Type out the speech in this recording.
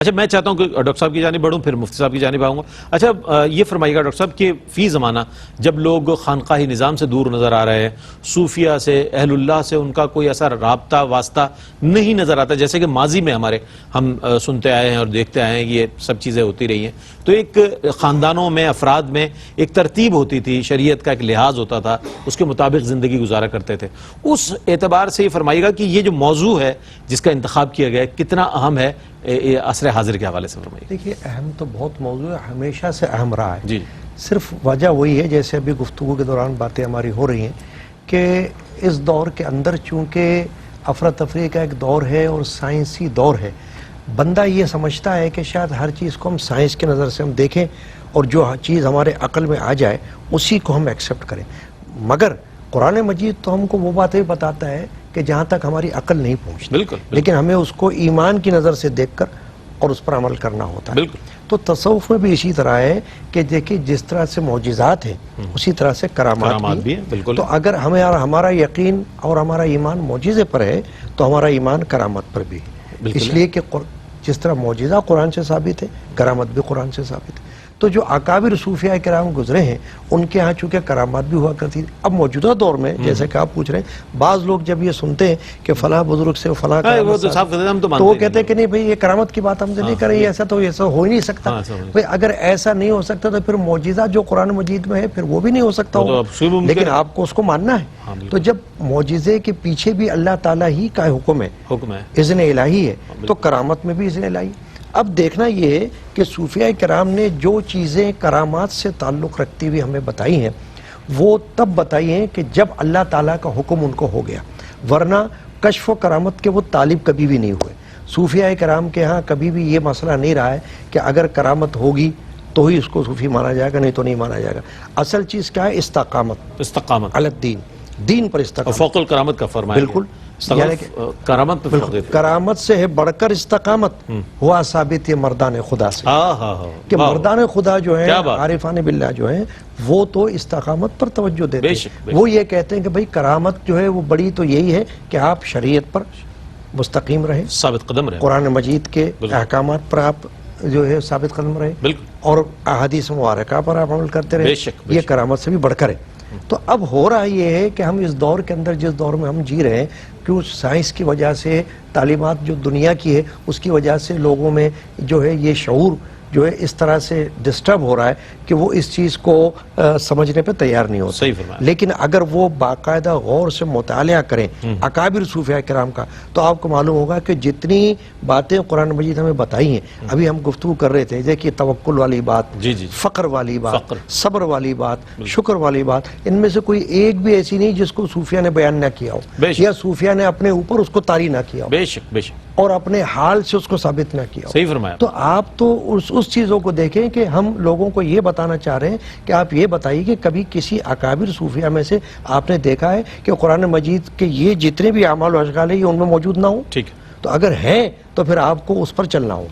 اچھا میں چاہتا ہوں کہ ڈاکٹر صاحب کی جانب بڑھوں پھر مفتی صاحب کی جانب آؤں گا. اچھا یہ فرمائیے گا ڈاکٹر صاحب کہ فی زمانہ جب لوگ خانقاہی نظام سے دور نظر آ رہے ہیں، صوفیہ سے، اہل اللہ سے ان کا کوئی ایسا رابطہ واسطہ نہیں نظر آتا جیسے کہ ماضی میں ہمارے ہم سنتے آئے ہیں اور دیکھتے آئے ہیں کہ یہ سب چیزیں ہوتی رہی ہیں، تو ایک خاندانوں میں افراد میں ایک ترتیب ہوتی تھی، شریعت کا ایک لحاظ ہوتا تھا، اس کے مطابق زندگی گزارا کرتے تھے. اس اعتبار سے یہ فرمائیے گا کہ یہ جو موضوع ہے جس کا انتخاب کیا گیا ہے کتنا اہم ہے عصر حاضر کے حوالے سے فرمائیے. دیکھیے اہم تو بہت موضوع ہے، ہمیشہ سے اہم رہا ہے. جی صرف وجہ وہی ہے جیسے ابھی گفتگو کے دوران باتیں ہماری ہو رہی ہیں کہ اس دور کے اندر چونکہ افراتفری کا ایک دور ہے اور سائنسی دور ہے، بندہ یہ سمجھتا ہے کہ شاید ہر چیز کو ہم سائنس کی نظر سے ہم دیکھیں اور جو چیز ہمارے عقل میں آ جائے اسی کو ہم ایکسیپٹ کریں. مگر قرآن مجید تو ہم کو وہ باتیں بتاتا ہے کہ جہاں تک ہماری عقل نہیں پہنچتی، بالکل لیکن ہمیں اس کو ایمان کی نظر سے دیکھ کر اور اس پر عمل کرنا ہوتا ہے. بالکل. تو تصوف میں بھی اسی طرح ہے کہ دیکھیں جس طرح سے معجزات ہیں اسی طرح سے کرامات بھی ہیں. بالکل. تو اگر ہمارا یقین اور ہمارا ایمان معجزے پر ہے تو ہمارا ایمان کرامت پر بھی ہے. اس لیے کہ جس طرح معجزہ قرآن سے ثابت ہے کرامت بھی قرآن سے ثابت ہے. تو جو اکابر صوفیاء کرام گزرے ہیں ان کے ہاں چونکہ کرامات بھی ہوا کرتی تھی. اب موجودہ دور میں جیسے کہ آپ پوچھ رہے ہیں، بعض لوگ جب یہ سنتے ہیں کہ فلاں بزرگ سے فلاں تو وہ کہتے ہیں کہ نہیں بھئی یہ کرامت کی بات ہم سے نہیں کر رہی، ایسا تو ایسا ہو ہی نہیں سکتا. بھئی اگر ایسا نہیں ہو سکتا تو پھر معجزہ جو قرآن مجید میں ہے پھر وہ بھی نہیں ہو سکتا ہوگا، لیکن آپ کو اس کو ماننا ہے. تو جب معجزے کے پیچھے بھی اللہ تعالیٰ ہی کا حکم ہے، اذن الہی ہے، تو کرامت میں بھی اذن الہی. اب دیکھنا یہ ہے کہ صوفیاء کرام نے جو چیزیں کرامات سے تعلق رکھتی ہوئی ہمیں بتائی ہیں وہ تب بتائی ہیں کہ جب اللہ تعالیٰ کا حکم ان کو ہو گیا، ورنہ کشف و کرامت کے وہ طالب کبھی بھی نہیں ہوئے. صوفیاء کرام کے ہاں کبھی بھی یہ مسئلہ نہیں رہا ہے کہ اگر کرامت ہوگی تو ہی اس کو صوفی مانا جائے گا، نہیں تو نہیں مانا جائے گا. اصل چیز کیا ہے؟ استقامت علی الدین، دین پر استقامت. فوق الکرامت کا فرمایا بالکل، یعنی کرامت پر فوق دیتے. کرامت سے ہے بڑھ کر استقامت ہوا ثابت یہ مردان خدا سے کہ مردان خدا جو ہیں عارفان باللہ جو ہیں وہ تو استقامت پر توجہ دیتے ہیں. وہ یہ کہتے ہیں کہ بھئی کرامت جو ہے وہ بڑی تو یہی ہے کہ آپ شریعت پر مستقیم رہیں، ثابت قدم رہیں، قرآن مجید کے احکامات پر آپ جو ہے ثابت قدم رہیں اور احادیث مبارکہ پر آپ عمل کرتے رہیں. یہ کرامت سے بھی بڑھ کر ہے. تو اب ہو رہا یہ ہے کہ ہم اس دور کے اندر جس دور میں ہم جی رہے ہیں کیوں سائنس کی وجہ سے، تعلیمات جو دنیا کی ہے اس کی وجہ سے لوگوں میں جو ہے یہ شعور جو ہے اس طرح سے ڈسٹرب ہو رہا ہے کہ وہ اس چیز کو سمجھنے پہ تیار نہیں ہوتے. لیکن اگر وہ باقاعدہ غور سے مطالعہ کریں اکابر صوفیاء کرام کا تو آپ کو معلوم ہوگا کہ جتنی باتیں قرآن مجید ہمیں بتائی ہیں، ابھی ہم گفتگو کر رہے تھے دیکھیے توکل والی بات، فقر والی بات، صبر والی بات، شکر والی بات، ان میں سے کوئی ایک بھی ایسی نہیں جس کو صوفیاء نے بیان نہ کیا ہو یا صوفیاء نے اپنے اوپر اس کو طاری نہ کیا ہو اور اپنے حال سے اس کو ثابت نہ کیا ہو. صحیح فرمایا. تو آپ تو اس چیزوں کو دیکھیں کہ ہم لوگوں کو یہ بتانا چاہ رہے ہیں کہ آپ یہ بتائیے کہ کبھی کسی اکابر صوفیاء میں سے آپ نے دیکھا ہے کہ قرآن مجید کے یہ جتنے بھی اعمال و اشغال ہیں یہ ان میں موجود نہ ہوں؟ ٹھیک ہے. تو اگر ہیں تو پھر آپ کو اس پر چلنا ہوگا.